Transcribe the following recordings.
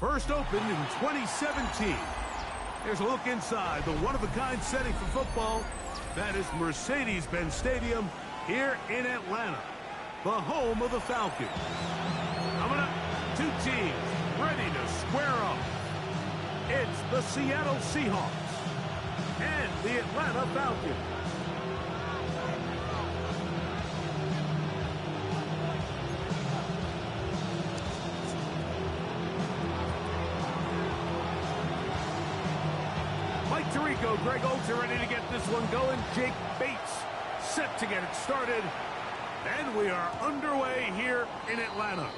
First opened in 2017. Here's a look inside the one-of-a-kind setting for football. That is Mercedes-Benz Stadium here in Atlanta, the home of the Falcons. Coming up, two teams ready to square up. It's the Seattle Seahawks and the Atlanta Falcons. Mike Tirico, Greg Olsen ready to get this one going. Jake Bates set to get it started. And we are underway here in Atlanta.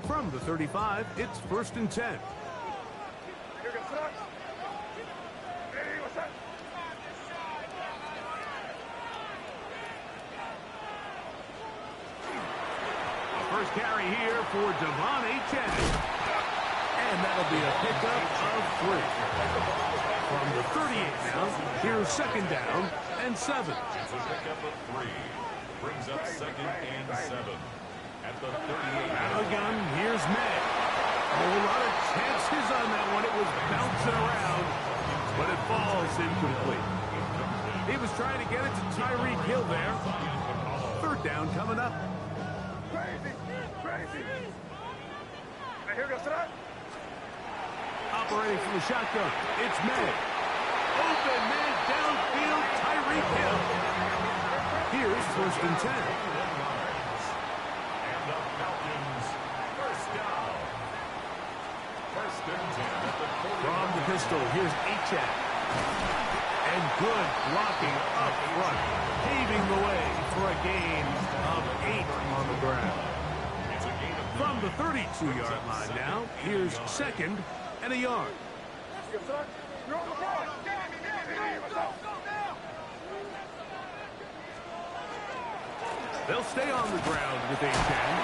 From the 35, it's 1st and 10. First carry here for Devon Achane. And that'll be a pickup of 3. From the 38 now, here's 2nd down and 7. It's a pickup of 3. Brings up 2nd and 7. At the 38. Out of the gun, here's May. A whole lot of chances on that one. It was bouncing around, but it falls incomplete. He was trying to get it to Tyreek Hill there. 3rd down coming up. Operating from the shotgun, it's May. Open man downfield, Tyreek Hill. Here's 1st and 10. And the Falcons, 1st down. 1st and 10 at the 40. From the pistol, here's Achane. And good blocking up front, paving the way for a gain of 8 on the ground. From the 32-yard line now, here's 2nd and a yard. They'll stay on the ground with Achane.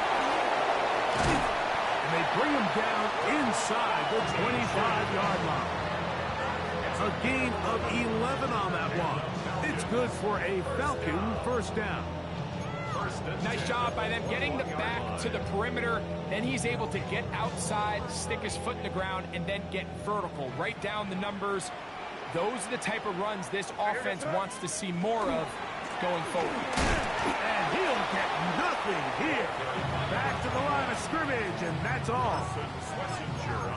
And they bring him down inside the 25-yard line. A gain of 11 on that one. It's good for a Falcon 1st down. Nice job by them getting the back to the perimeter. Then he's able to get outside, stick his foot in the ground, and then get vertical. Right down the numbers. Those are the type of runs this offense wants to see more of going forward. And he'll get nothing here. Back to the line of scrimmage, and that's all.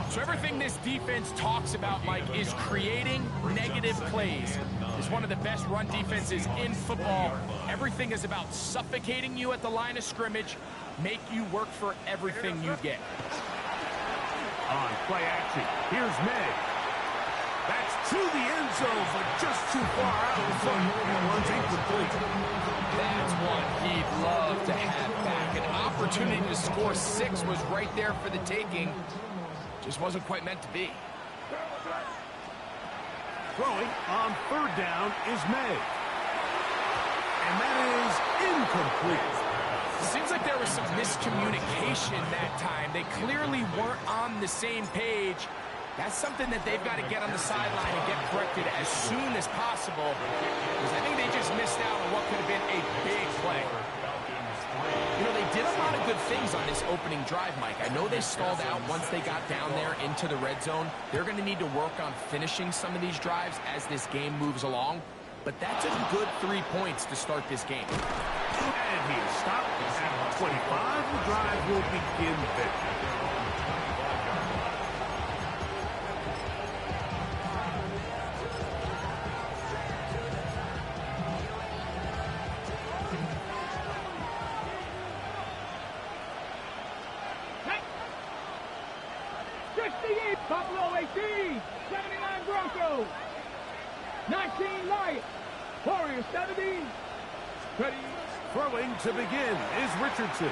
So everything this defense talks about, Mike, is creating negative plays. It's one of the best run defenses in football. Everything is about suffocating you at the line of scrimmage, make you work for everything you get. On play action, here's May. That's to the end zone, but just too far out. So one's incomplete. That's one he'd love to have back. An opportunity to score 6 was right there for the taking. Just wasn't quite meant to be. Throwing on 3rd down is May. And that is incomplete. Seems like there was some miscommunication that time. They clearly weren't on the same page. That's something that they've got to get on the sideline and get corrected as soon as possible. Because I think they just missed out on what could have been a big play. You know, they did a lot of good things on this opening drive, Mike. I know they stalled out once they got down there into the red zone. They're going to need to work on finishing some of these drives as this game moves along. But that's a good 3 points to start this game. And he stopped at 25. The drive will begin there. Buffalo 18, 79 Broncos, 19 Lions, Warriors 70. Ready. Throwing to begin is Richardson.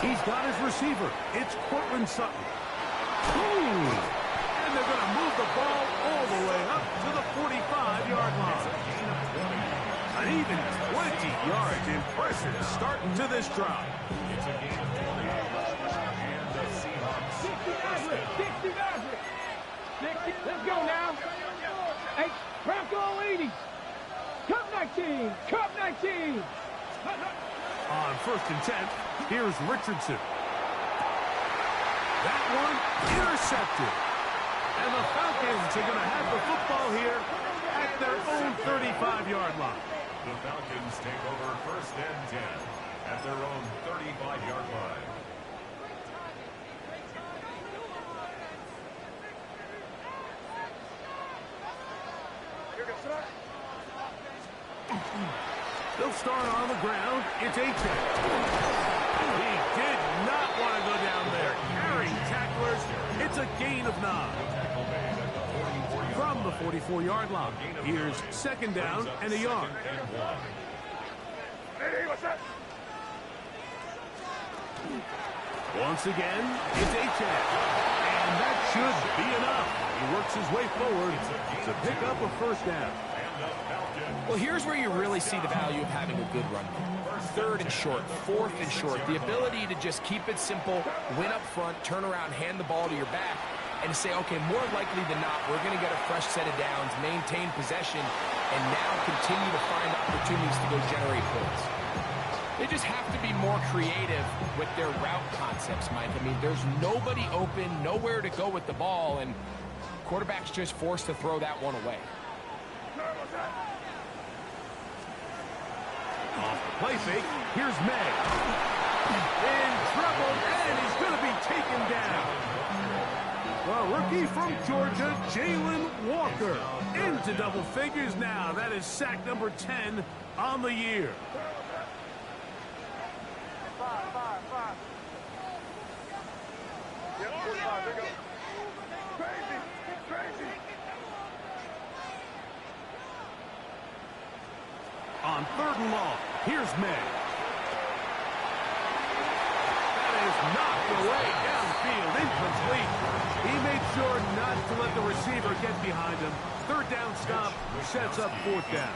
He's got his receiver. It's Cortland Sutton. Ooh. And they're going to move the ball all the way up to the 45-yard line. An even 20 yards. Impressive starting to this drive. It's a game of 20 and the Seahawks. 60 Maverick. 60. Let's go now. Hey, Bronco 80. Come 19. 17. Cup 19. On 1st and 10, here's Richardson. That one intercepted. And the Falcons are going to have the football here at their own 35-yard line. The Falcons take over 1st and 10 at their own 35-yard line. They'll start on the ground. It's A-Check. He did not want to go down there. Carrying tacklers. It's a gain of 9. From the 44-yard line, here's 2nd down and a yard. Once again, it's A-Check. And that should be enough. He works his way forward to pick up a 1st down. Well, here's where you really see the value of having a good run game. 3rd and short, 4th and short. The ability to just keep it simple, win up front, turn around, hand the ball to your back, and say, okay, more likely than not, we're going to get a fresh set of downs, maintain possession, and now continue to find opportunities to go generate points. They just have to be more creative with their route concepts, Mike. I mean, there's nobody open, nowhere to go with the ball, and quarterback's just forced to throw that one away. Off the play fake, here's May. In trouble, and he's going to be taken down. The rookie from Georgia, Jalen Walker, into double figures now. That is sack number 10 on the year. On 3rd and long, here's May. That is knocked away downfield, incomplete. He made sure not to let the receiver get behind him. 3rd down stop sets up 4th down.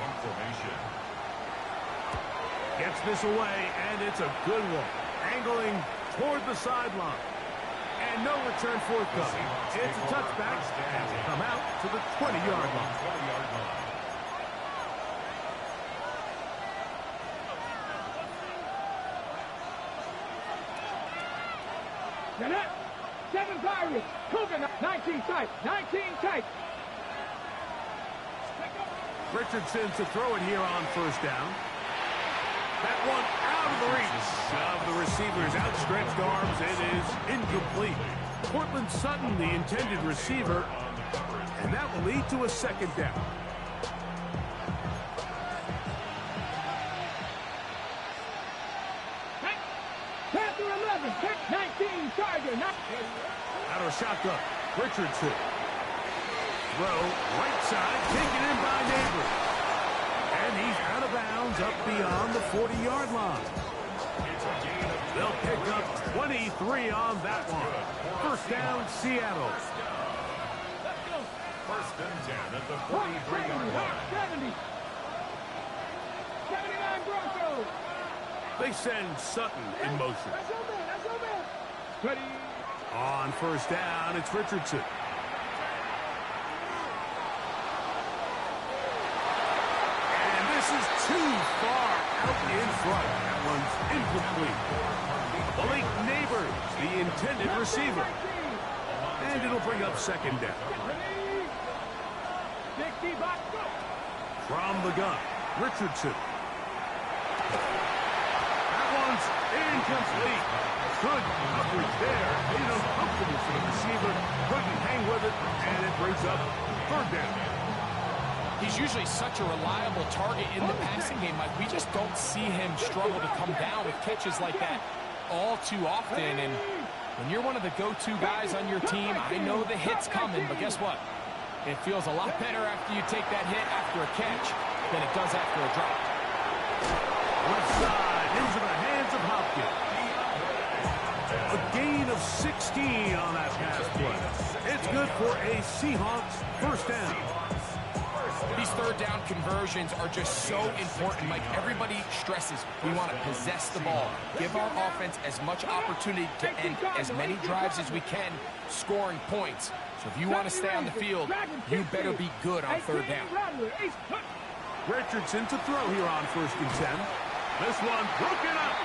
Gets this away, and it's a good one. Angling toward the sideline. And no return forthcoming. It's a touchback, and will come out to the 20-yard line. Net, 7 Pirates, Cougar 19 tight, 19 tight. Richardson to throw it here on 1st down. That one out of the reach of the receiver's outstretched arms. It is incomplete. Cortland Sutton, the intended receiver, and that will lead to a 2nd down. Panther 11, 19 Tiger. Out of shotgun, Richardson. Throw, right side, taken in by Neighbors. And he's out of bounds up beyond the 40-yard line. They'll pick up 23 on that one. 1st down, Seattle. 1st and 10 at the 43-yard line. 70. 79 Broncos. They send Sutton in motion. Ready. On 1st down, it's Richardson. And this is too far out in front. That one's incomplete. Blake Neighbors, the intended receiver. And it'll bring up 2nd down. From the gun, Richardson. That one's incomplete. Good coverage there. Made it uncomfortable for the receiver. Couldn't hang with it, and it brings up 3rd down. He's usually such a reliable target in the passing game, Mike. We just don't see him struggle to come down with catches like that all too often. And when you're one of the go-to guys on your team, I know the hit's coming, but guess what? It feels a lot better after you take that hit after a catch than it does after a drop. Left side into the hands of Hopkins. A gain of 16 on that pass play. It's good for a Seahawks 1st down. These 3rd down conversions are just so important. Like everybody stresses, we want to possess the ball. Give our offense as much opportunity to end as many drives as we can, scoring points. So if you want to stay on the field, you better be good on 3rd down. Richardson to throw here on 1st and 10. This one broken up.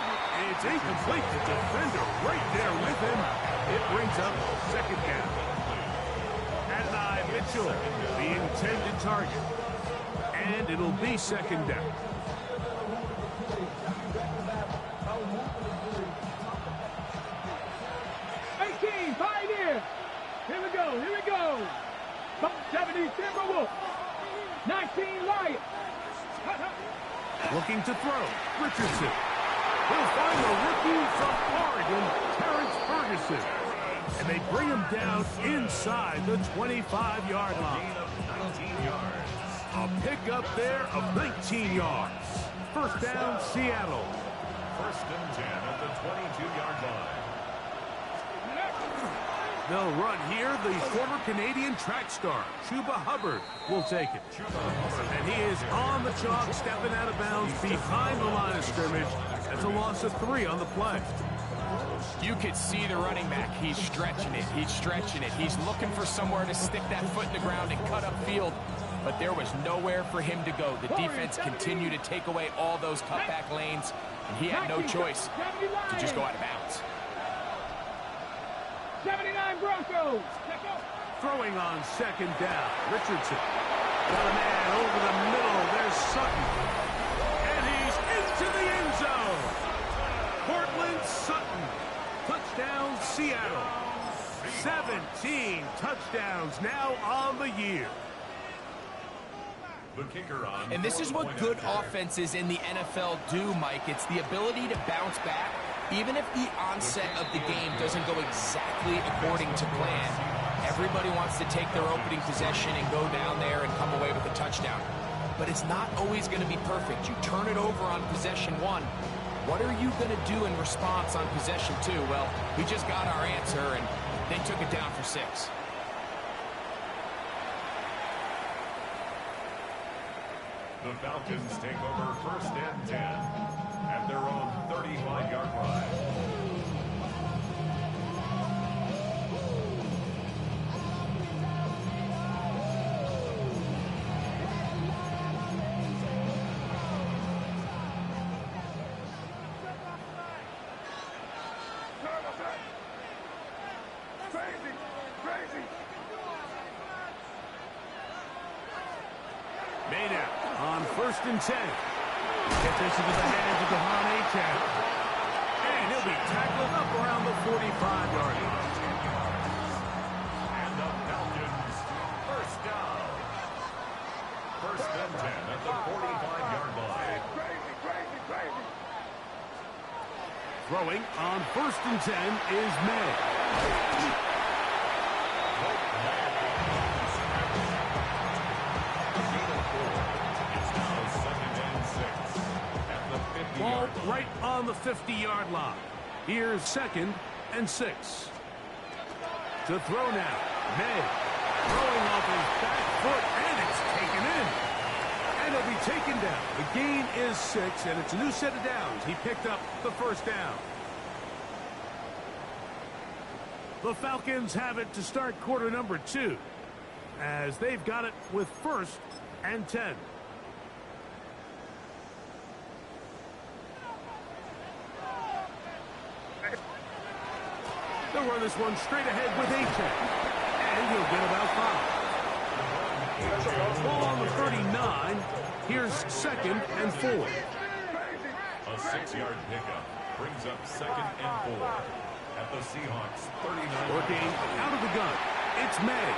It's incomplete. The defender right there with him. It brings up 2nd down. Adonai Mitchell, the intended target. And it'll be 2nd down. Pioneer. Here we go. Here we go. 70 Timberwolves. 19 Lions. Looking to throw. Richardson. He'll find the rookie from Oregon, Terrence Ferguson. And they bring him down inside the 25-yard line. 19 yards. A pickup there of 19 yards. 1st down, Seattle. 1st and 10 at the 22-yard line. They'll run here. The former Canadian track star, Chuba Hubbard, will take it. And he is on the chalk, stepping out of bounds behind the line of scrimmage. That's a loss of 3 on the play. You could see the running back. He's stretching it. He's stretching it. He's looking for somewhere to stick that foot in the ground and cut upfield. But there was nowhere for him to go. The defense continued to take away all those cutback lanes, and he had no choice to just go out of bounds. 79 Broncos. Throwing on 2nd down. Richardson. Got a man over the middle. There's Sutton. And he's into the end zone. Cortland Sutton. Touchdown, Seattle. 17 touchdowns now on the year. The kicker on. And this is what good offenses in the NFL do, Mike. It's the ability to bounce back. Even if the onset of the game doesn't go exactly according to plan, everybody wants to take their opening possession and go down there and come away with a touchdown. But it's not always going to be perfect. You turn it over on possession 1. What are you going to do in response on possession 2? Well, we just got our answer, and they took it down for 6. The Falcons take over 1st and 10 at their own 35-yard line. Maynard on 1st and 10. Get this into the hands of Devon Achane. And he'll be tackled up around the 45-yard line. And the Falcons, 1st down. 1st and 10 at the 45-yard line. Throwing on 1st and 10 is May. Ball right on the 50-yard line. Here's 2nd and 6. To throw now. May throwing off his back foot, and it's taken in. And it'll be taken down. The gain is 6, and it's a new set of downs. He picked up the 1st down. The Falcons have it to start quarter number 2, as they've got it with 1st and 10. They'll run this one straight ahead with Achane. And he'll get about 5. Ball on the 39. Here's 2nd and 4. A 6-yard pickup brings up 2nd and 4 at the Seahawks 39. Working out of the gun. It's May.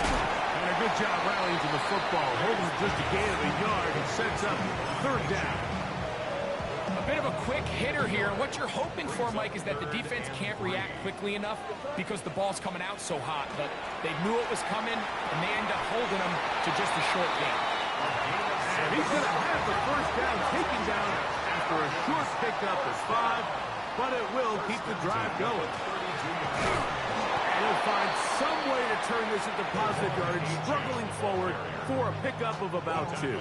And a good job rallying to the football. Holding just a gain of a yard and sets up 3rd down. A bit of a quick hitter here, and what you're hoping for, Mike, is that the defense can't react quickly enough because the ball's coming out so hot. But they knew it was coming, and they end up holding them to just a short gain. And he's going to have the 1st down taken down after a short pickup of 5, but it will keep the drive going. And he'll find some way to turn this into positive yardage, struggling forward for a pickup of about 2.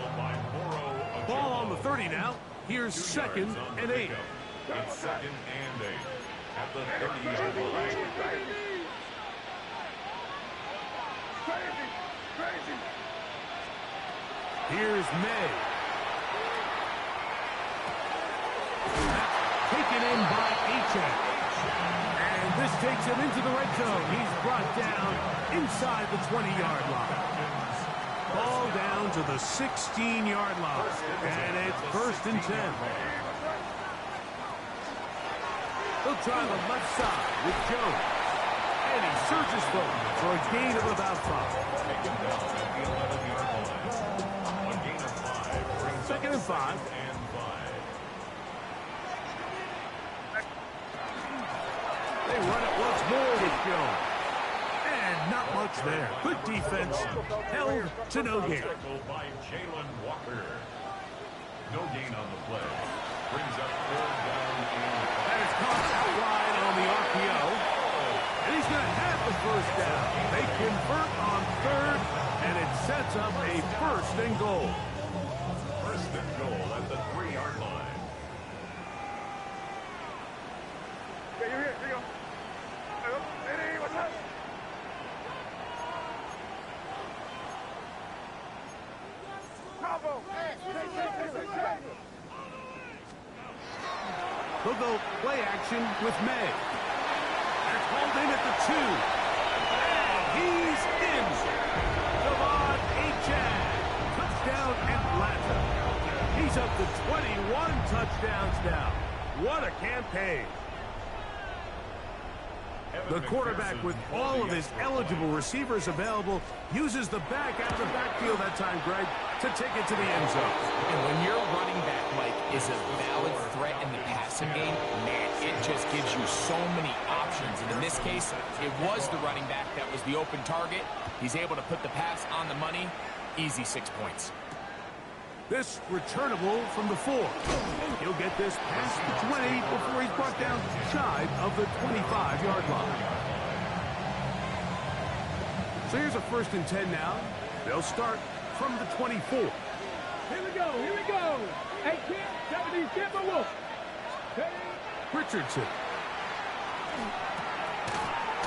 Ball on the 30 now. Here's 2nd and 8. It's 2nd and 8 at the 30-yard line. Here's May. Taken in by Achane. And this takes him into the red zone. He's brought down inside the 20-yard line. Ball down to the 16-yard line. And it's 1st and 10. He'll try the left side with Jones. And he searches for a gain of about 5. Taken down at the 11-yard line. A gain of 5. 2nd and 5. They run it once more with Jones. And not much there. Good defense. Held to no gain. By Jalen Walker. No gain on the play. Brings up 4th down and That is caught out wide on the RPO. And he's going to have the 1st down. They convert on 3rd, and it sets up a 1st and goal. 1st and goal at the 3-yard line. Yeah, you're here. Here you go. Hey, what's up? Bravo. Hey. They'll go play action with May. That's hauled in at the 2. And he's in. Devon Achane. Touchdown Atlanta. He's up to 21 touchdowns now. What a campaign. The quarterback, with all of his eligible receivers available, uses the back out of the backfield that time, Greg, to take it to the end zone. And when your running back, Mike, is a valid threat in the passing game, man, it just gives you so many options. And in this case, it was the running back that was the open target. He's able to put the pass on the money. Easy 6 points. This returnable from the 4. He'll get this past the 20 before he's brought down shy of the 25-yard line. So here's a 1st and 10 now. They'll start from the 24. Here we go. Here we go. 18, 70, Timber Wolf. Richardson.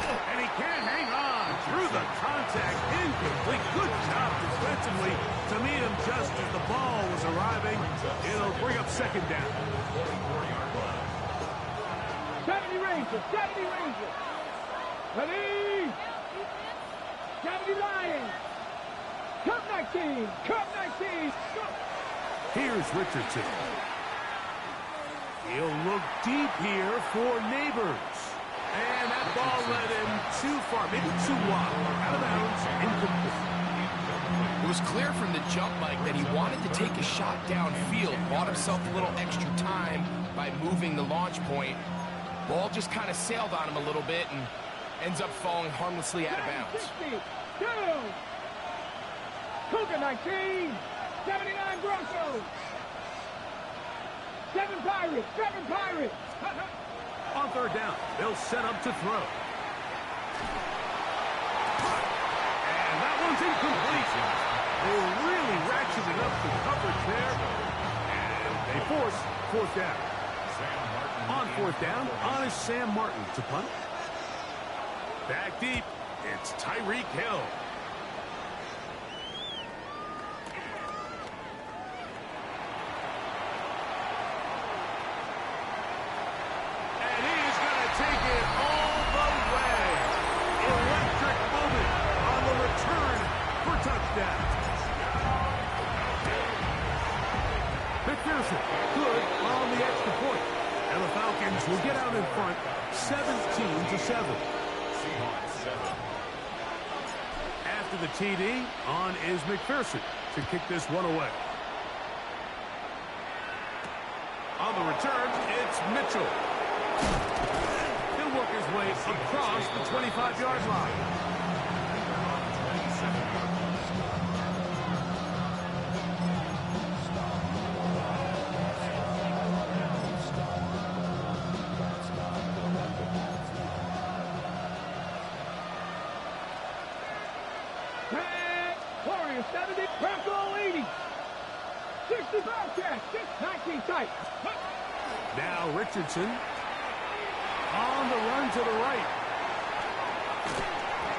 And he can't hang on through the contact. Incomplete. Good job defensively to meet him just as the ball was arriving. It'll bring up 2nd down. 70 Rangers. 70 Rangers. Ready? 70 Lions. Cup 19. Cup 19. Go. Here's Richardson. He'll look deep here for Neighbors. And that ball led him too far, maybe too wide. Out of bounds, incomplete. It was clear from the jump, Mike, that he wanted to take a shot downfield, bought himself a little extra time by moving the launch point. Ball just kind of sailed on him a little bit and ends up falling harmlessly out of bounds. 60. Go. Cougar 19. 79 Broncos. 7 Pirates. 7 Pirates. On 3rd down, they'll set up to throw. And that one's incomplete. They really ratcheted up the coverage there. And they force 4th down. On 4th down, on is Sam Martin to punt. Back deep, it's Tyreek Hill. Good on the extra point. And the Falcons will get out in front 17-7. Seahawks 7. After the TD, on is McPherson to kick this one away. On the return, it's Mitchell. He'll work his way across the 25-yard line. Warriors 70, Bronco 80. 65 catch, 19 tight. Now Richardson on the run to the right.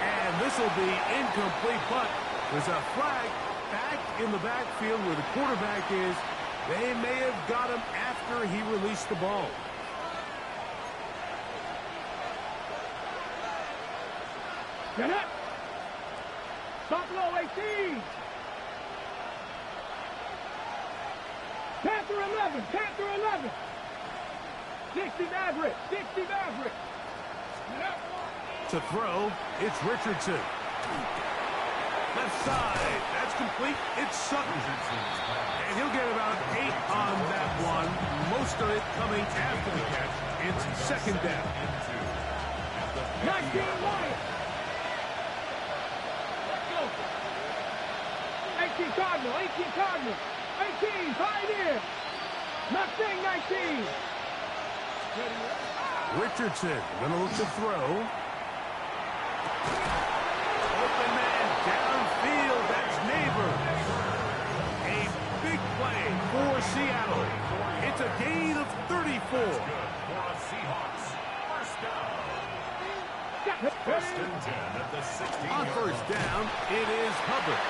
And this will be incomplete, but there's a flag back in the backfield where the quarterback is. They may have got him after he released the ball. Get up. Stop low, 18. Panther 11, Panther 11. 60 Maverick, 60 Maverick. To throw, it's Richardson. Left side, that's complete. It's Sutton. And he'll get about 8 on that one. Most of it coming after the catch. It's second down. 19 Lions. Let's go. 18 Cardinal, 18 Cardinal. 18, Pioneer. Mustang 19. Richardson gonna look to throw. Open man downfield. That's Neighbors. A big play for Seattle. It's a gain of 34. For a Seahawks first down. First and 10 at the 16. On first down, it is Hubbard.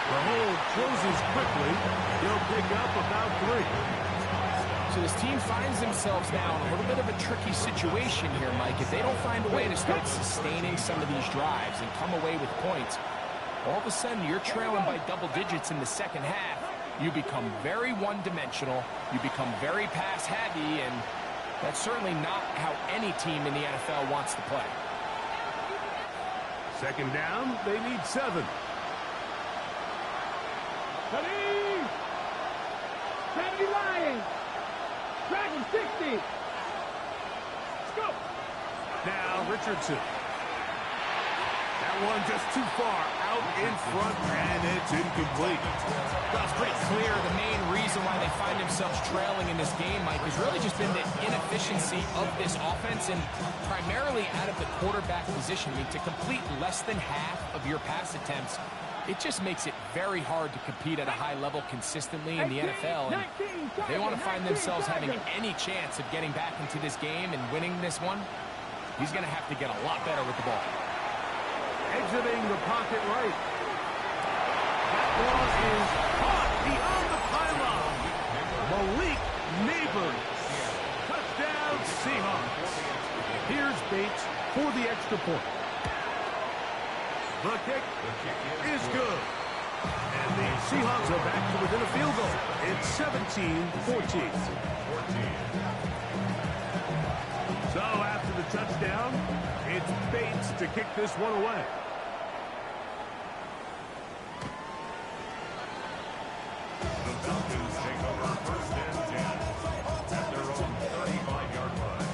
The hole closes quickly. He'll pick up about 3. So this team finds themselves now in a little bit of a tricky situation here, Mike. If they don't find a way to start sustaining some of these drives and come away with points, all of a sudden you're trailing by double digits in the second half. You become very one-dimensional. You become very pass-heavy, and that's certainly not how any team in the NFL wants to play. Second down, they need 7. Ready. 70 Lions. Dragon 60. Let's go. Now Richardson. That one just too far out in front, and it's incomplete. Well, it's pretty clear the main reason why they find themselves trailing in this game, Mike, has really just been the inefficiency of this offense and primarily out of the quarterback position. I mean, to complete less than half of your pass attempts, it just makes it very hard to compete at a high level consistently in the NFL. And if they want to find themselves having any chance of getting back into this game and winning this one, he's going to have to get a lot better with the ball. Exiting the pocket right. That ball is caught beyond the pylon. Malik Neighbors. Touchdown Seahawks. Here's Bates for the extra point. The kick is good. And the Seahawks are back to within a field goal. It's 17-14. So after the touchdown, it's Bates to kick this one away. The Falcons take over first and 10 at their own 35-yard line.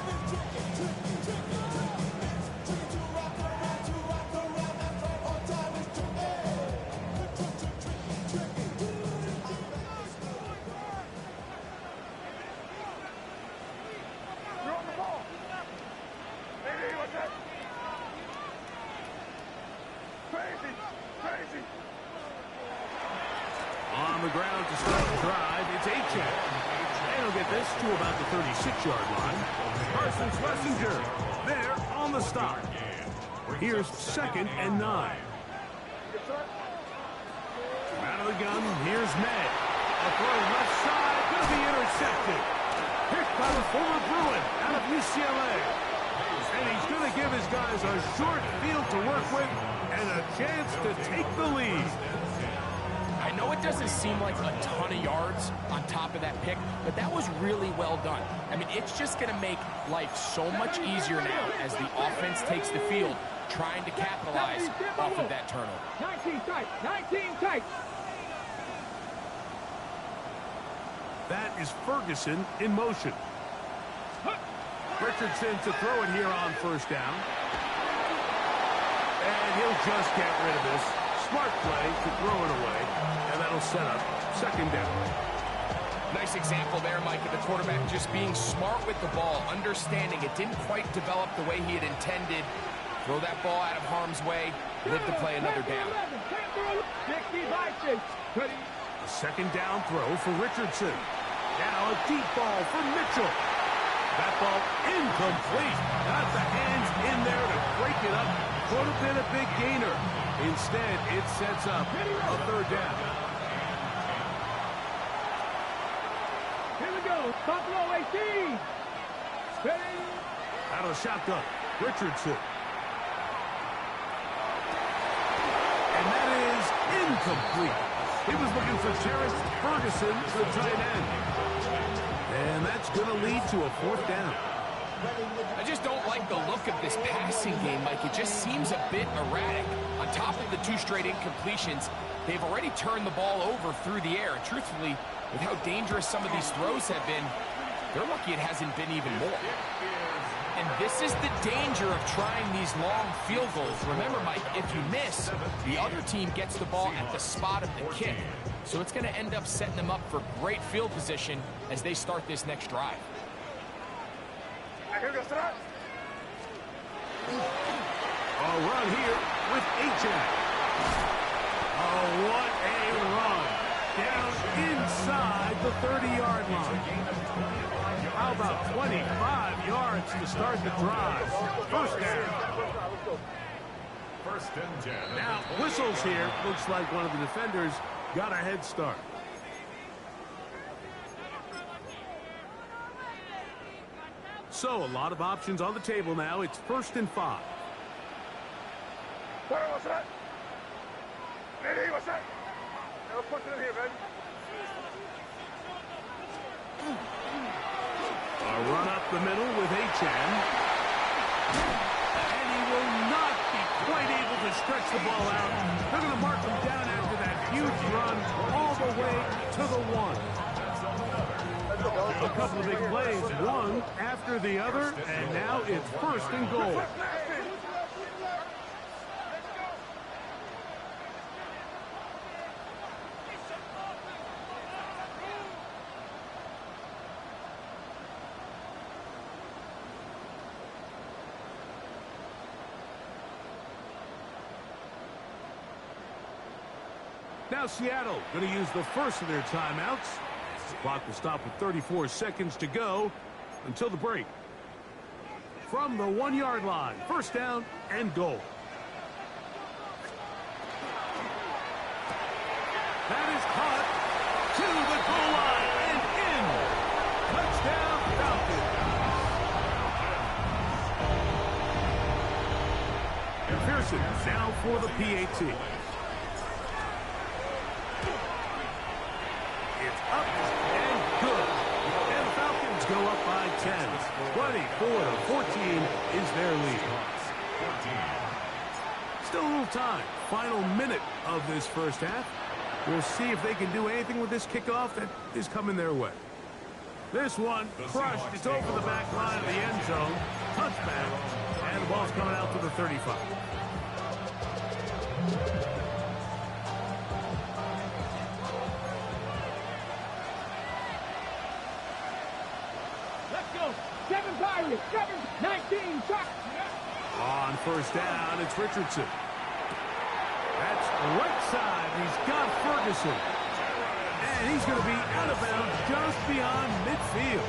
On the ground to start the drive, it's Achane. And he'll get this to about the 36-yard line. Carson Schlesinger there on the stop. Here's second and 9. Out of the gun, here's May. A throw left side, going to be intercepted. Picked by the former Bruin out of UCLA. And he's going to give his guys a short field to work with and a chance to take the lead. I know it doesn't seem like a ton of yards on top of that pick, but that was really well done. I mean, it's just going to make life so much easier now as the offense takes the field, trying to capitalize off of that turnover. 19 tight, 19 tight. That is Ferguson in motion. Richardson to throw it here on first down. And he'll just get rid of this. Smart play to throw it away. And that'll set up second down. Nice example there, Mike, of the quarterback just being smart with the ball, understanding it didn't quite develop the way he had intended. Throw that ball out of harm's way, live to play another down. A second down throw for Richardson. Now a deep ball for Mitchell. That ball incomplete. Got the hands in there to break it up. Could have been a big gainer. Instead, it sets up a third down. Here we go. Buffalo 18. Spinning. Out of the shotgun, Richardson. And that is incomplete. He was looking for Terrence Ferguson, the tight end. And that's going to lead to a fourth down. I just don't like the look of this passing game, Mike. It just seems a bit erratic. On top of the 2 straight incompletions, they've already turned the ball over through the air. And truthfully, with how dangerous some of these throws have been, they're lucky it hasn't been even more. And this is the danger of trying these long field goals. Remember, Mike, if you miss, the other team gets the ball at the spot of the kick. So it's going to end up setting them up for great field position as they start this next drive. A run here with H.A. Oh, what a run. Down inside the 30-yard line. How about 25 yards to start the drive? First down. First and 10. Now, whistles here. Looks like one of the defenders got a head start. So, a lot of options on the table now. It's 1st and 5. What's that? Ready, what's that? I'll put it in here, man. A run up the middle with H.N. And he will not be quite able to stretch the ball out. They're going to mark him down after that huge run all the way to the 1. A couple of big plays, one after the other, and now it's 1st and goal. Now Seattle going to use the first of their timeouts. The clock will stop with 34 seconds to go until the break. From the 1-yard line, 1st down and goal. That is caught to the goal line and in. Touchdown Falcons. And Pearson now for the PAT. Up and good. And the Falcons go up by 10. 24-14 is their lead. Still a little time. Final minute of this first half. We'll see if they can do anything with this kickoff that is coming their way. This one crushed. It's over the back line of the end zone. Touchback. And the ball's coming out to the 35. Seven, 19, shot. On 1st down, it's Richardson. That's right side. He's got Ferguson. And he's going to be out of bounds just beyond midfield.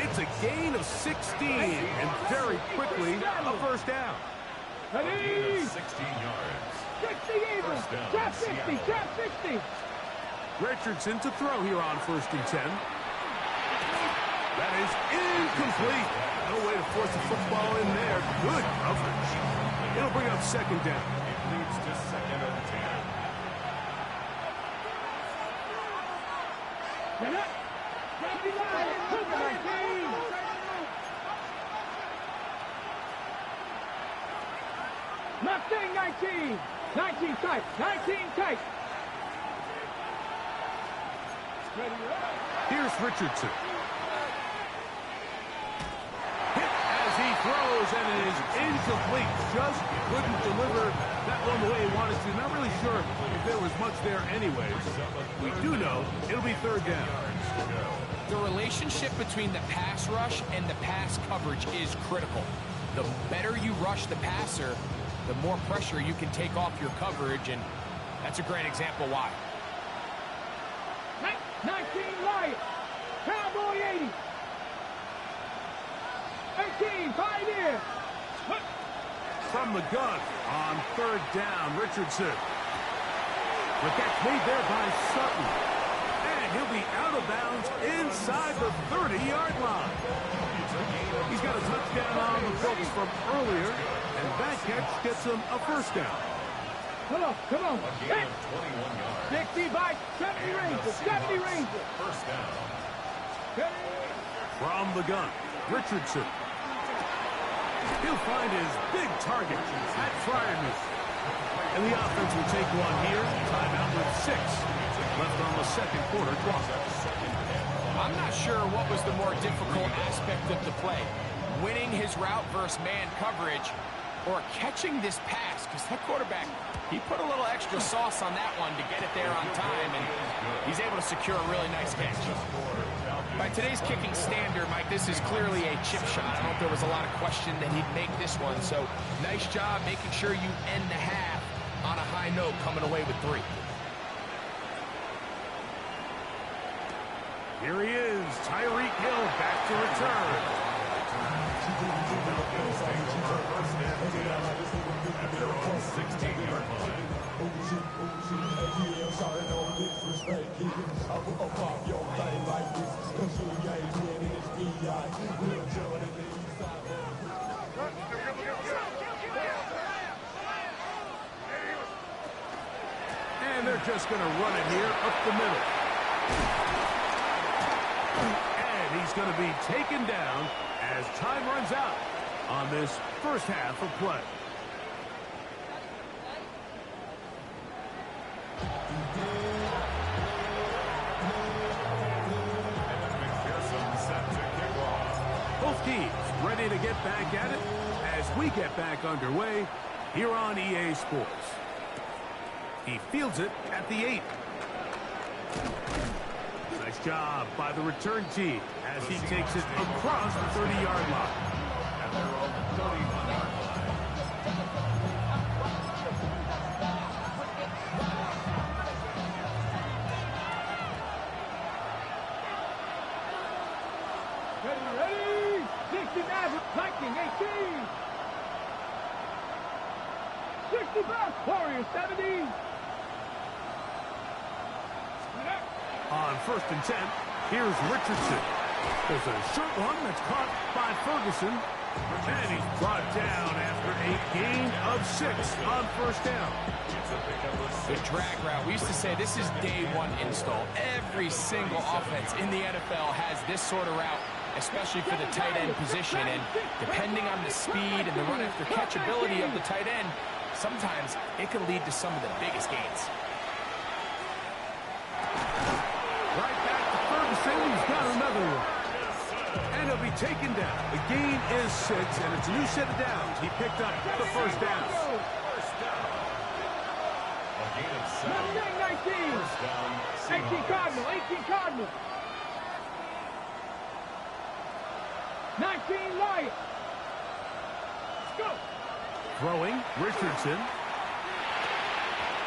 It's a gain of 16. And very quickly, a 1st down. Ready? 16 yards. 60 even. Trap 60, trap 60. Richardson to throw here on 1st and 10. That is incomplete. No way to force the football in there. Good coverage. It'll bring up 2nd down. It leads to 2nd and 10. Mustang 19. 19 tight. 19 tight. Here's Richardson. He throws, and it is incomplete. Just couldn't deliver that one the way he wanted to. Not really sure if there was much there anyways. We do know it'll be 3rd down. The relationship between the pass rush and the pass coverage is critical. The better you rush the passer, the more pressure you can take off your coverage, and that's a great example why. 19 Lions. Cowboy 80. 18, Pioneer. from the gun on third down. Richardson. The catch made there by Sutton. And he'll be out of bounds inside the 30-yard line. He's got a touchdown on the books from earlier, and that catch gets him a first down. Come on, come on. A gain of 21 yards. 65, 70 Rangers, 70 Rangers. First down. From the gun, Richardson. He'll find his big target at Fryermuth. And the offense will take one here. Timeout with 6 left on the second quarter clock. I'm not sure what was the more difficult aspect of the play. Winning his route versus man coverage or catching this pass, because that quarterback, he put a little extra sauce on that one to get it there on time, and he's able to secure a really nice catch. By today's kicking standard, Mike, this is clearly a chip shot. I don't think there was a lot of question that he'd make this one, so nice job making sure you end the half on a high note, coming away with 3. Here he is, Tyreek Hill back to return. And they're just going to run it here up the middle. And he's going to be taken down as time runs out on this first half of play. Both teams ready to get back at it as we get back underway here on EA Sports. He fields it at the 8. Nice job by the return team as he takes it across the 30-yard line. At their own 31-yard line. Ready, 60 Maverick, Viking 18. 65, Warriors 70. On 1st and 10, here's Richardson. There's a short one that's caught by Ferguson. And he's brought down after a gain of 6 on 1st down. The drag route, we used to say this is day 1 install. Every single offense in the NFL has this sort of route, especially for the tight end position. And depending on the speed and the run after catch ability of the tight end, sometimes it can lead to some of the biggest gains. Right back to Ferguson. He's got another one. And he'll be taken down. The gain is 6, and it's a new set of downs. He picked up the first down. A gain of 7. 19. First down, 18 Seahawks. Cardinal, 18 Cardinal. 19 Lions. Let's go. Throwing, Richardson.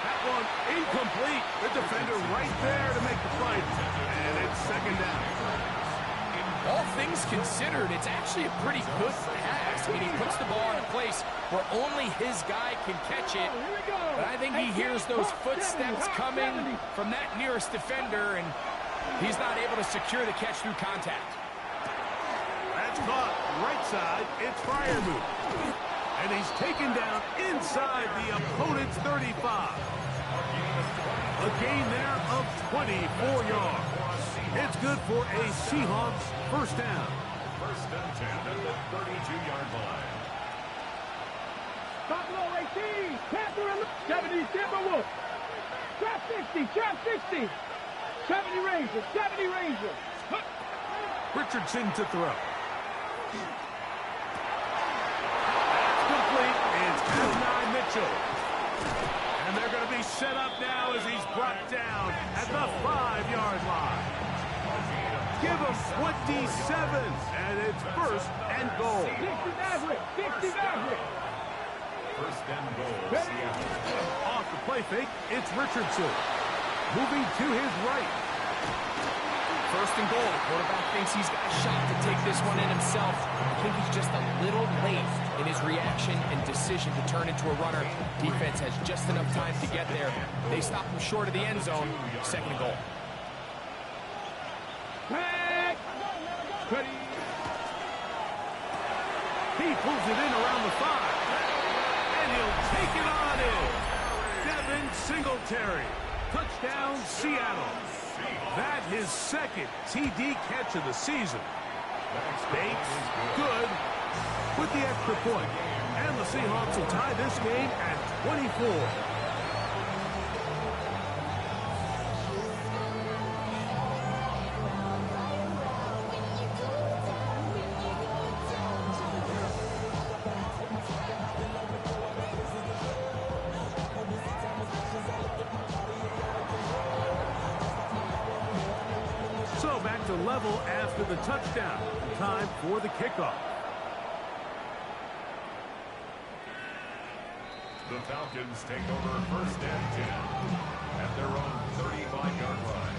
That one incomplete. The defender right there to make the fight. And it's second down. All things considered, it's actually a pretty good pass. I mean, he puts the ball in a place where only his guy can catch it. But I think he hears those footsteps coming from that nearest defender, and he's not able to secure the catch through contact. That's caught right side. It's Fryermuth. And he's taken down inside the opponent's 35. A gain there of 24 yards. It's good for a Seahawks first down. First and 10 at the 32-yard line. Top low 18. Panther 70 Timberwolves. Trap 60. Trap 60. 70 Rangers. 70 Rangers. Richardson to throw. That's complete. It's Adonai Mitchell. And they're going to be set up now as he's brought down at the 5-yard line. Give him 27, and it's first and goal. 60 Maverick. 60 Maverick. First and goal, Seattle. Off the play fake, it's Richardson. Moving to his right. First and goal. Quarterback thinks he's got a shot to take this one in himself. I think he's just a little late in his reaction and decision to turn into a runner. Defense has just enough time to get there. They stop him short of the end zone. Second and goal. Ready. He pulls it in around the 5. And he'll take it on in. Devin Singletary. Touchdown, Seattle. That his second TD catch of the season. Bates, good, with the extra point. And the Seahawks will tie this game at 24. So back to level after the touchdown. Time for the kickoff. The Falcons take over first and 10 at their own 35-yard line.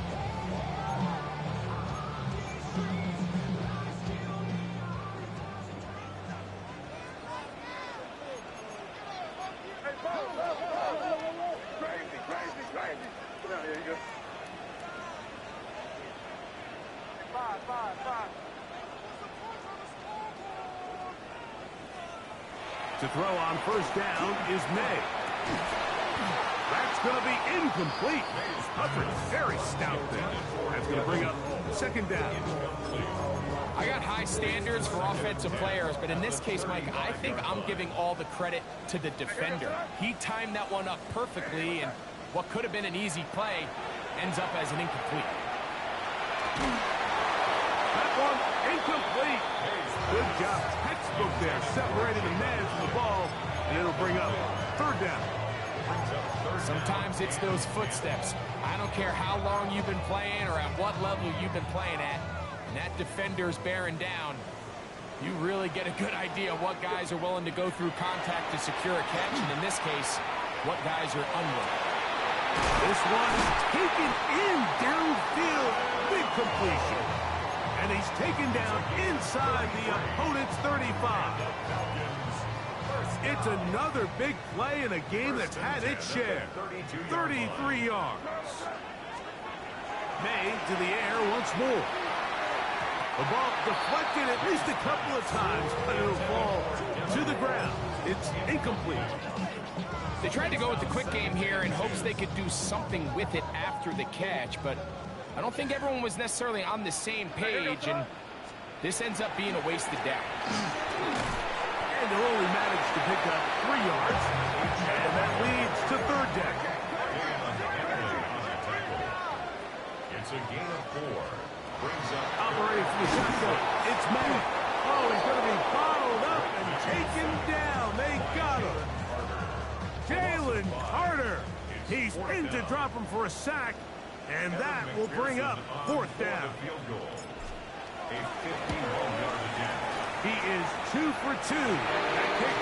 Crazy. Come out here, you go. Five. To throw on first down is May. That's going to be incomplete. Hubbard's very stout there. That's going to bring up second down. I got high standards for offensive players, but in this case, Mike, I think I'm giving all the credit to the defender. He timed that one up perfectly, and what could have been an easy play ends up as an incomplete. That one incomplete. Good job. Textbook there, separating the man from the ball, and it'll bring up third down. Sometimes it's those footsteps. I don't care how long you've been playing or at what level you've been playing at, and that defender's bearing down. You really get a good idea of what guys are willing to go through contact to secure a catch, and in this case, what guys are unwilling. This one taken in downfield, big completion. And he's taken down inside the opponent's 35. It's another big play in a game that's had its share. 33 yards. May to the air once more. The ball deflected at least a couple of times, but it'll fall to the ground. It's incomplete. They tried to go with the quick game here in hopes they could do something with it after the catch, but I don't think everyone was necessarily on the same page, and this ends up being a wasted down. And they'll only manage to pick up 3 yards, and that leads to third down. It's a gain of 4. Brings up Operating from the shotgun. It's May. Oh, he's going to be bottled up and taken down. They got him. Jalen Carter. He's in to drop him for a sack. And that will bring up fourth down. A 51-yard attempt. He is 2 for 2. That kick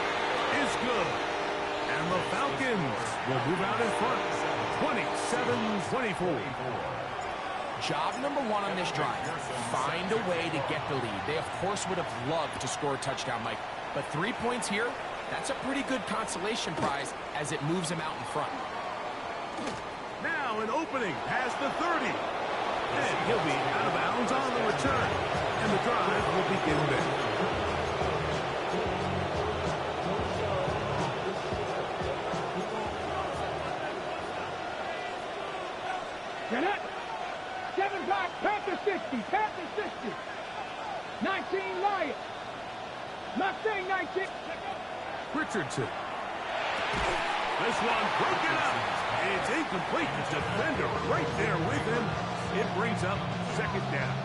is good. And the Falcons will move out in front. 27-24. Job number 1 on this drive, find a way to get the lead. They, of course, would have loved to score a touchdown, Mike. But 3 points here, that's a pretty good consolation prize as it moves them out in front. Now an opening past the 30. And he'll be out of bounds on the return. And the drive will begin there. Get it. 7 back, Panther 60, Panther 60. 19 Lions. Not saying 19. Richardson. This one broken up. It's incomplete. The defender right there with him. It brings up second down.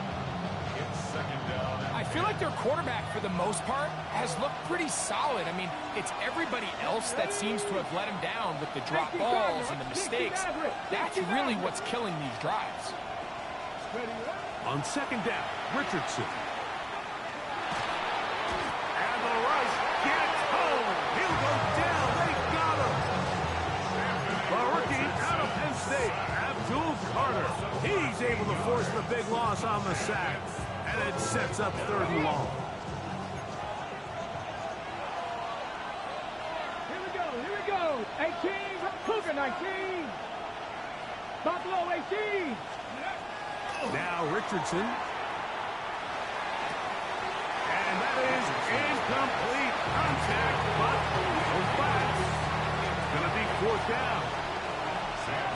It's second down. I feel like their quarterback, for the most part, has looked pretty solid. I mean, it's everybody else that seems to have let him down with the drop balls and the mistakes. That's really what's killing these drives. On second down, Richardson. And the rush gets home. He'll go down. They got him. The rookie out of Penn State, Abdul Carter. He's able to force the big loss on the sack. And it sets up 3rd and long. Here we go. 18, Cougar 19. Buffalo 18. Now Richardson. And that is incomplete contact, but no flags. Going to be 4th down.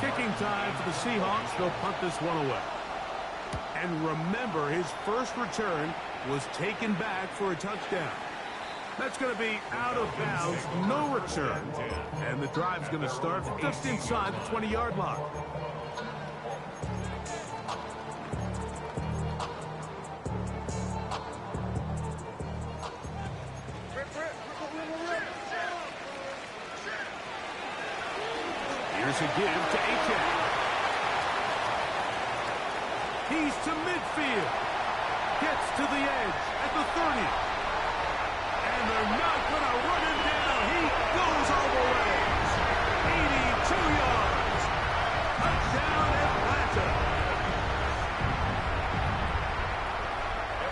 Kicking time for the Seahawks. They'll punt this one away. And remember, his first return was taken back for a touchdown. That's going to be out of bounds, no return. And the drive's going to start just inside the 20-yard line. Here's a give to H.A. He's to midfield. Gets to the edge at the 30. And they're not going to run him down. He goes all the way. 82 yards. Touchdown, Atlanta.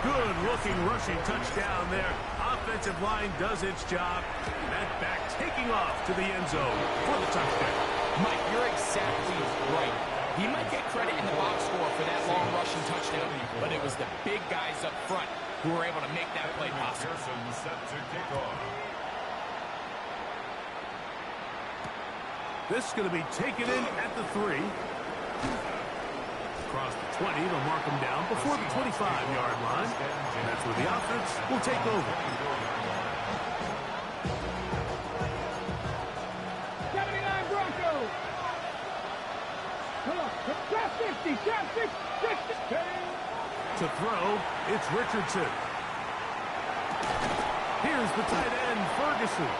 Good-looking rushing touchdown there. Offensive line does its job. That back taking off to the end zone for the touchdown. Mike, you're exactly right. He might get credit in the box score for that long rushing touchdown, but it was the big guys up front who were able to make that play possible. Set to kick off. This is going to be taken in at the 3. Across the 20, they'll mark him down before the 25-yard line. And that's where the offense will take over. 79 Broncos. Come on. Trap 60. Trap 60. To throw, it's Richardson. Here's the tight end, Ferguson.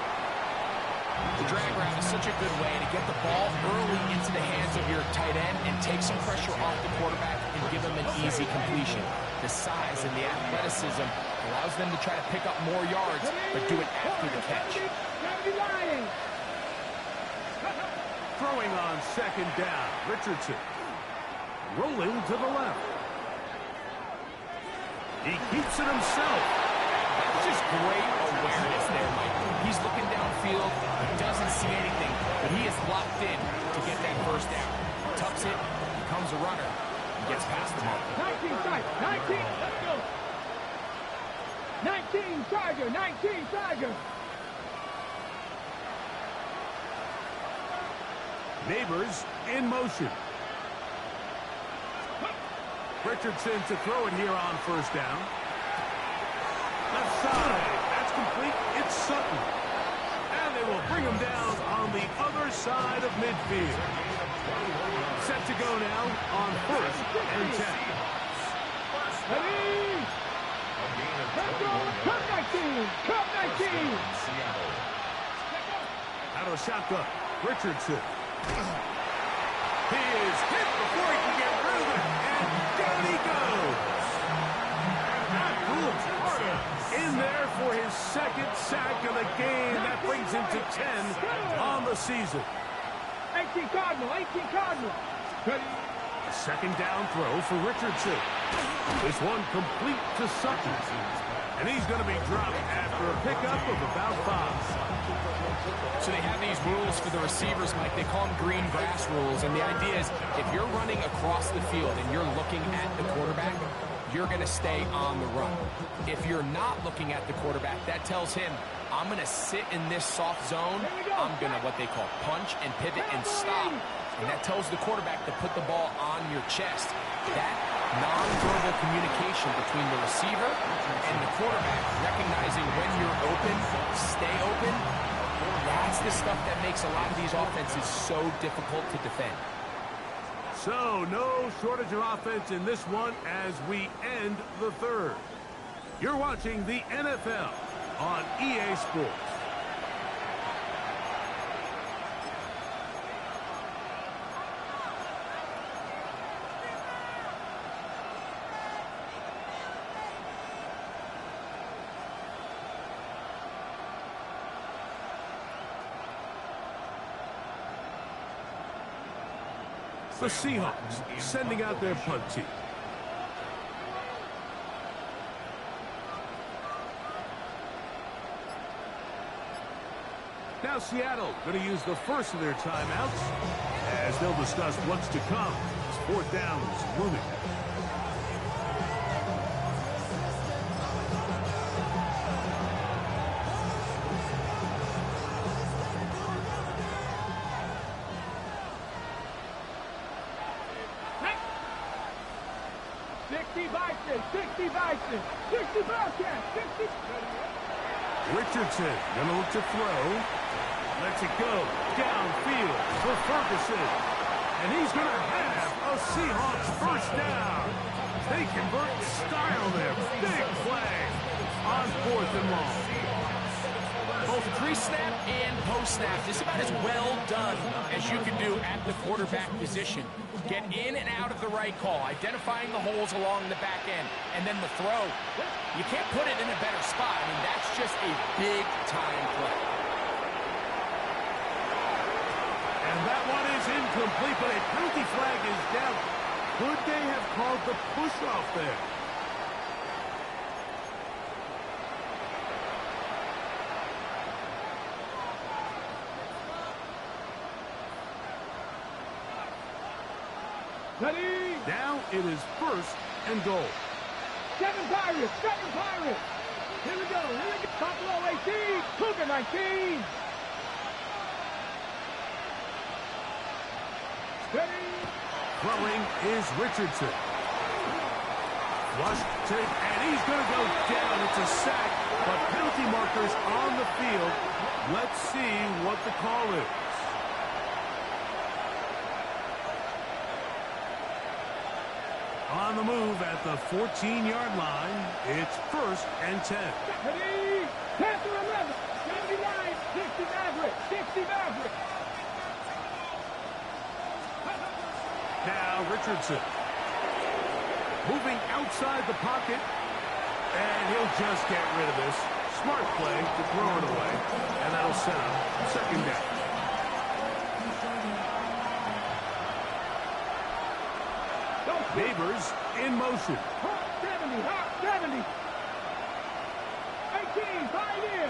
The drag route is such a good way to get the ball early into the hands of your tight end and take some pressure off the quarterback and give him an easy completion. The size and the athleticism allows them to try to pick up more yards, but do it after the catch. Throwing on 2nd down, Richardson. Rolling to the left. He keeps it himself. That's just great awareness there, Mike. He's looking downfield. He doesn't see anything, but he is locked in to get that 1st down. Tucks it, becomes a runner, and gets past the mark. 19 side. 19. Let's go. 19 Charger. 19 Charger. Neighbors in motion. Richardson to throw it here on 1st down. Left side. That's complete. It's Sutton. And they will bring him down on the other side of midfield. Set to go now on 1st and 10. Ready? Let's go. Cup 19. Cup 19. Out of the shotgun. Richardson. He is hit before he can get rid of it. And down he goes. Abdul in there for his 2nd sack of the game. That brings him to 10 on the season. 18 Cardinal. 18 Cardinal. A 2nd down throw for Richardson. This one complete to Sutton. And he's going to be dropped after a pickup of about 5. So they have these rules for the receivers, Mike. They call them green grass rules. And the idea is if you're running across the field and you're looking at the quarterback, you're going to stay on the run. If you're not looking at the quarterback, that tells him, I'm going to sit in this soft zone. I'm going to what they call punch and pivot and stop. And that tells the quarterback to put the ball on your chest. That nonverbal communication between the receiver and the quarterback, recognizing when you're open, stay open, that's the stuff that makes a lot of these offenses so difficult to defend. So, no shortage of offense in this one as we end the 3rd. You're watching the NFL on EA Sports. The Seahawks sending out their punt team. Now Seattle going to use the first of their timeouts as they'll discuss what's to come. As fourth down is looming. Richardson going to look to throw. Lets it go downfield for Ferguson. And he's going to have a Seahawks first down. They convert in style there. Big play on fourth and long. Both pre-snap and post-snap, just about as well done as you can do at the quarterback position. Get in and out of the right call, identifying the holes along the back end, and then the throw. You can't put it in a better spot. I mean, that's just a big-time play. And that one is incomplete, but a penalty flag is down. Could they have called the push-off there? Ready? Now it is first and goal. Seven Pirates. Here we go. Buffalo 18, Cougar 19. Ready? Throwing is Richardson. Flush take, and he's going to go down. It's a sack, but penalty markers on the field. Let's see what the call is. On the move at the 14-yard line, it's first and 10. Ready? Panther 11, 79, 60 Maverick, 60 Maverick. Now Richardson. Moving outside the pocket, and he'll just get rid of this. Smart play to throw it away, and that'll set up second down. Neighbors in motion. Hot 70. 18, Pioneer.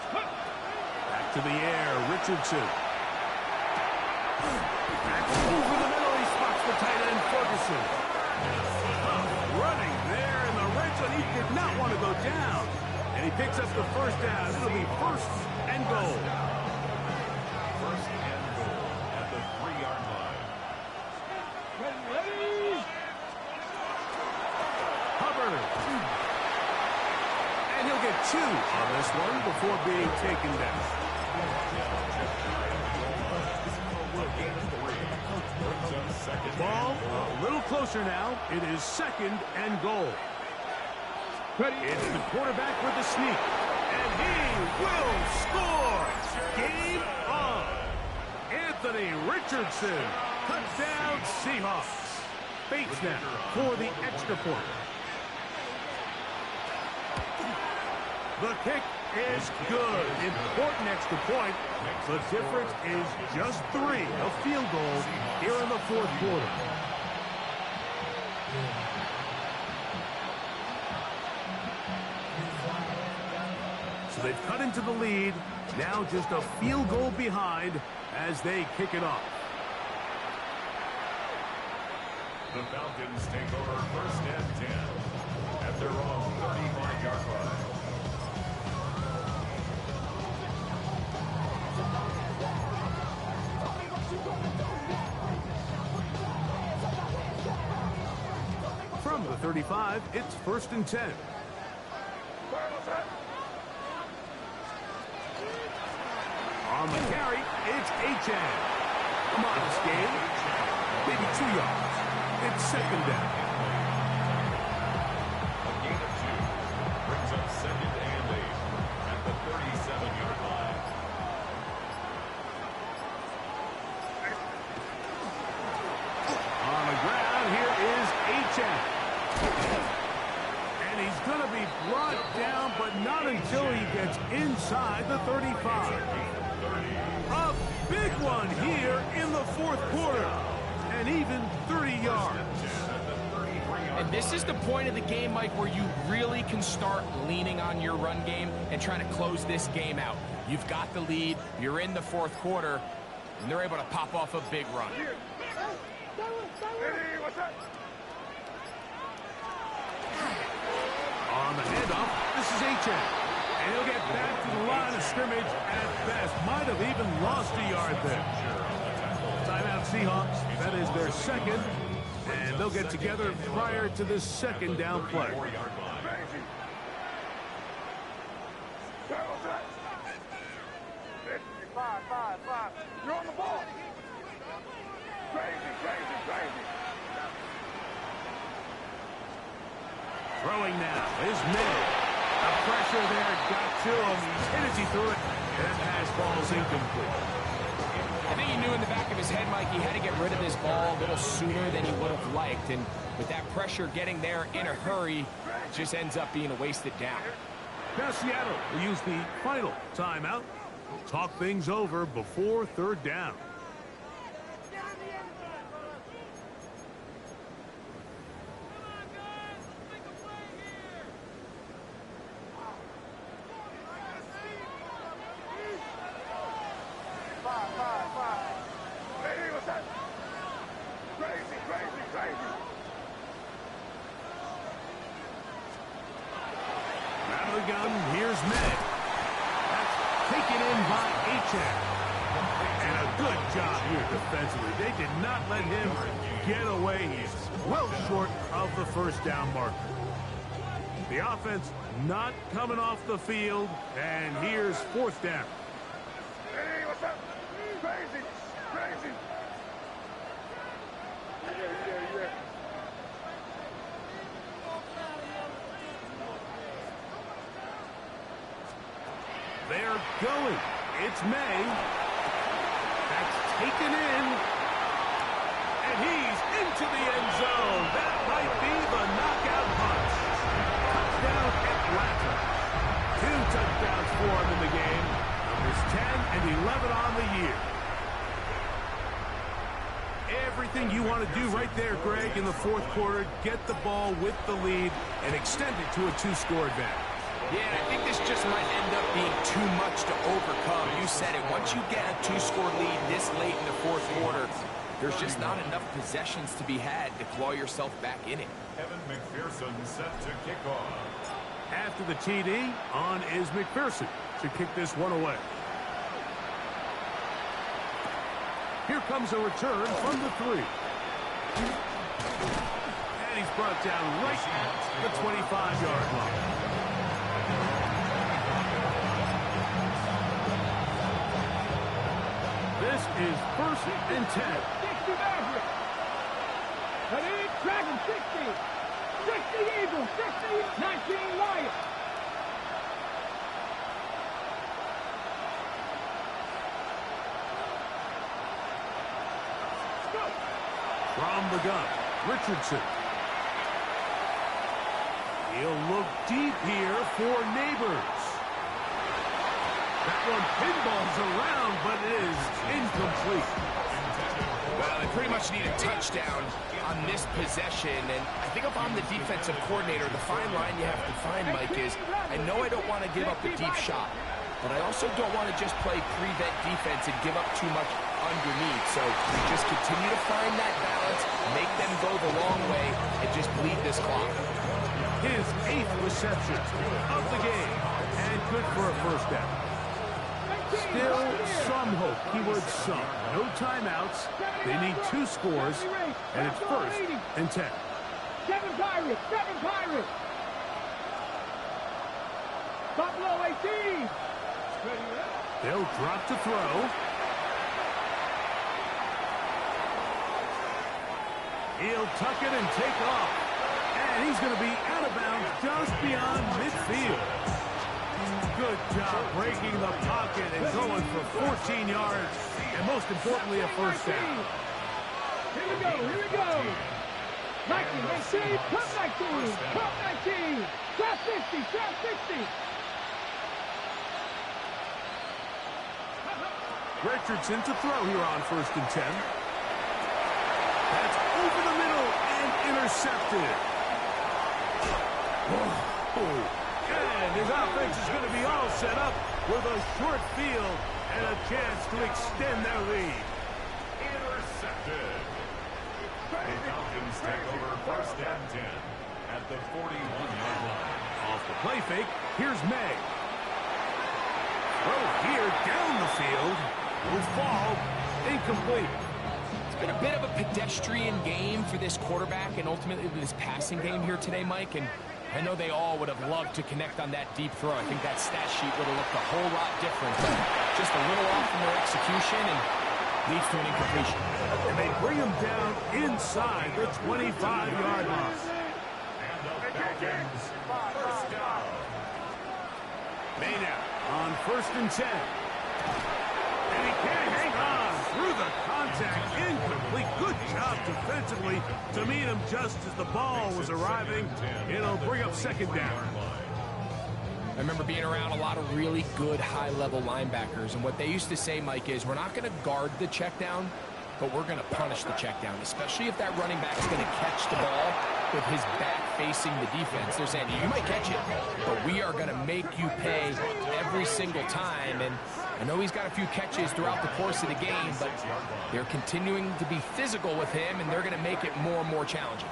Back to the air, Richardson. Back over the middle, he spots the tight end, Ferguson. Running there in the red zone, he did not want to go down. And he picks up the first down. It'll be first and goal. First and goal at the 3-yard line. Ready? Hubbard. And he'll get 2 on this one before being taken down. Ball a little closer now. It is second and goal. It's the quarterback with the sneak. And he will score. Game on. Anthony Richardson. Touchdown Seahawks. Bates now for the extra point. The kick is good. Important extra point. The difference is just 3. A field goal here in the fourth quarter. So they've cut into the lead. Now just a field goal behind as they kick it off. The Falcons take over first and 10 at their own 35-yard line. From the 35, it's first and 10. On the carry, it's Achan. A modest gain. Maybe 2 yards. It's second down. A gain of 2 brings up second and 8 at the 37-yard line. On the ground, here is Achan. And he's going to be brought down, but not until he gets inside the 35. A big one here in the fourth quarter. And even 30 yards. And this is the point of the game, Mike, where you really can start leaning on your run game and trying to close this game out. You've got the lead, you're in the fourth quarter, and they're able to pop off a big run. On the handoff, this is H.A. And he'll get back to the line of scrimmage at best. Might have even lost a yard there. Timeout Seahawks. That is their second. And they'll get together prior to this second down play. You're on the ball. Crazy. Throwing now is May. The pressure there got to him. He's hit as he threw it. And that pass ball's incomplete. I think he knew in the back of his head, Mike, he had to get rid of this ball a little sooner than he would have liked. And with that pressure getting there in a hurry, it just ends up being a wasted down. Now Seattle will use the final timeout. Talk things over before third down. Out of the gun, here's May. That's taken in by H.A. And a good job here defensively. They did not let him get away. He's well short of the first down marker. The offense not coming off the field. And here's fourth down. Hey, what's up? Crazy. Yeah. They're going. It's May. That's taken in. And he's into the end zone. That might be the knockout punch. Touchdown Atlanta. 2 touchdowns for him in the game. Numbers 10 and 11 on the year. Everything you want to do right there, Greg, in the fourth quarter. Get the ball with the lead and extend it to a 2-score advantage. Yeah, and I think this just might end up being too much to overcome. You said it. Once you get a 2-score lead this late in the fourth quarter, there's just not enough possessions to be had to claw yourself back in it. Kevin McPherson set to kick off. After the TD, on is McPherson to kick this one away. Here comes a return from the 3. And he's brought down right at the 25-yard line. This is first and 10. 60 Maverick. Ready? Dragon 60. 60 Eagles. 60. 19 Lions. From the gun, Richardson. He'll look deep here for Neighbors. That one pinballs around, but it is incomplete. Well, they pretty much need a touchdown on this possession, and I think if I'm the defensive coordinator, the fine line you have to find, Mike, is I know I don't want to give up a deep shot, but I also don't want to just play prevent defense and give up too much underneath. So we just continue to find that balance, make them go the long way, and just bleed this clock. His 8th reception of the game, and good for a first down. Still some hope. Keyword some. No timeouts. They need 2 scores, and it's first and 10. 7 Pirates. Buffalo 18. They'll drop to throw. He'll tuck it and take off. And he's going to be out of bounds just beyond midfield. Good job breaking the pocket and going for 14 yards. And most importantly, a first down. Here we go. 19, pump 19, pump 19. Trap 60, trap 60. Richardson to throw here on 1st and 10. That's over the middle and intercepted. And his offense is going to be all set up with a short field and a chance to extend their lead. Intercepted. The Falcons take over 1st and 10 at the 41-yard line. Off the play fake, here's May. Throw here down the field will fall incomplete. It's been a bit of a pedestrian game for this quarterback and ultimately this passing game here today, Mike. And I know they all would have loved to connect on that deep throw. I think that stat sheet would have looked a whole lot different. But just a little off in their execution and leads to an incompletion. And they bring him down inside the 25-yard line. And the Falcons first down. Maynard on 1st and 10. And he can't hang on through the contact. Incomplete. Good job defensively to meet him just as the ball was arriving. It'll bring up 2nd down. I remember being around a lot of really good high-level linebackers, and what they used to say, Mike, is we're not going to guard the check down, but we're going to punish the check down, especially if that running back is going to catch the ball with his back facing the defense. They're saying, you might catch it, but we are going to make you pay every single time. And I know he's got a few catches throughout the course of the game, but they're continuing to be physical with him, and they're going to make it more and more challenging.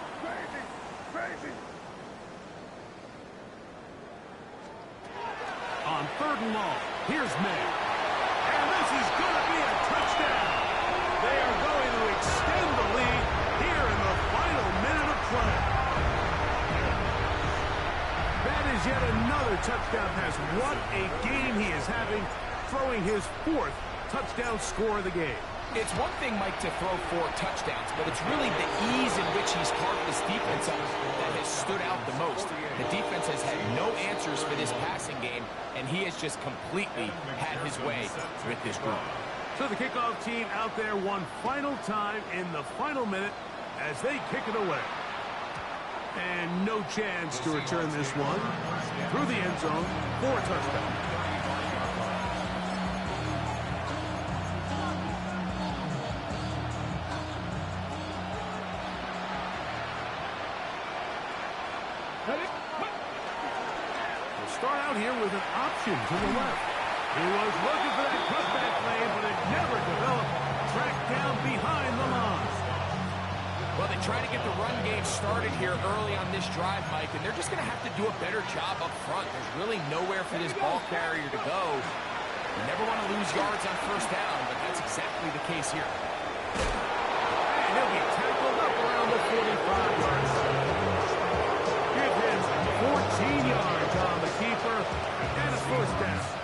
On 3rd and long, here's May. And this is going to be a touchdown. They are going to extend the lead here in the final minute of play. That is yet another touchdown pass. What a game he is having, throwing his 4th touchdown score of the game. It's one thing, Mike, to throw 4 touchdowns, but it's really the ease in which he's carved this defense up that has stood out the most. The defense has had no answers for this passing game, and he has just completely had his way with this group. So the kickoff team out there one final time in the final minute as they kick it away. And no chance to return this one through the end zone for a touchdown. We'll start out here with an option to the left. He was looking for that cutback lane, but it never developed. Tracked down behind the line. Well, they try to get the run game started here early on this drive, Mike, and they're just going to have to do a better job up front. There's really nowhere for this ball carrier to go. You never want to lose yards on 1st down, but that's exactly the case here. And he'll be tackled up around the 45-yard line. Give him 14 yards on the keeper and a 1st down.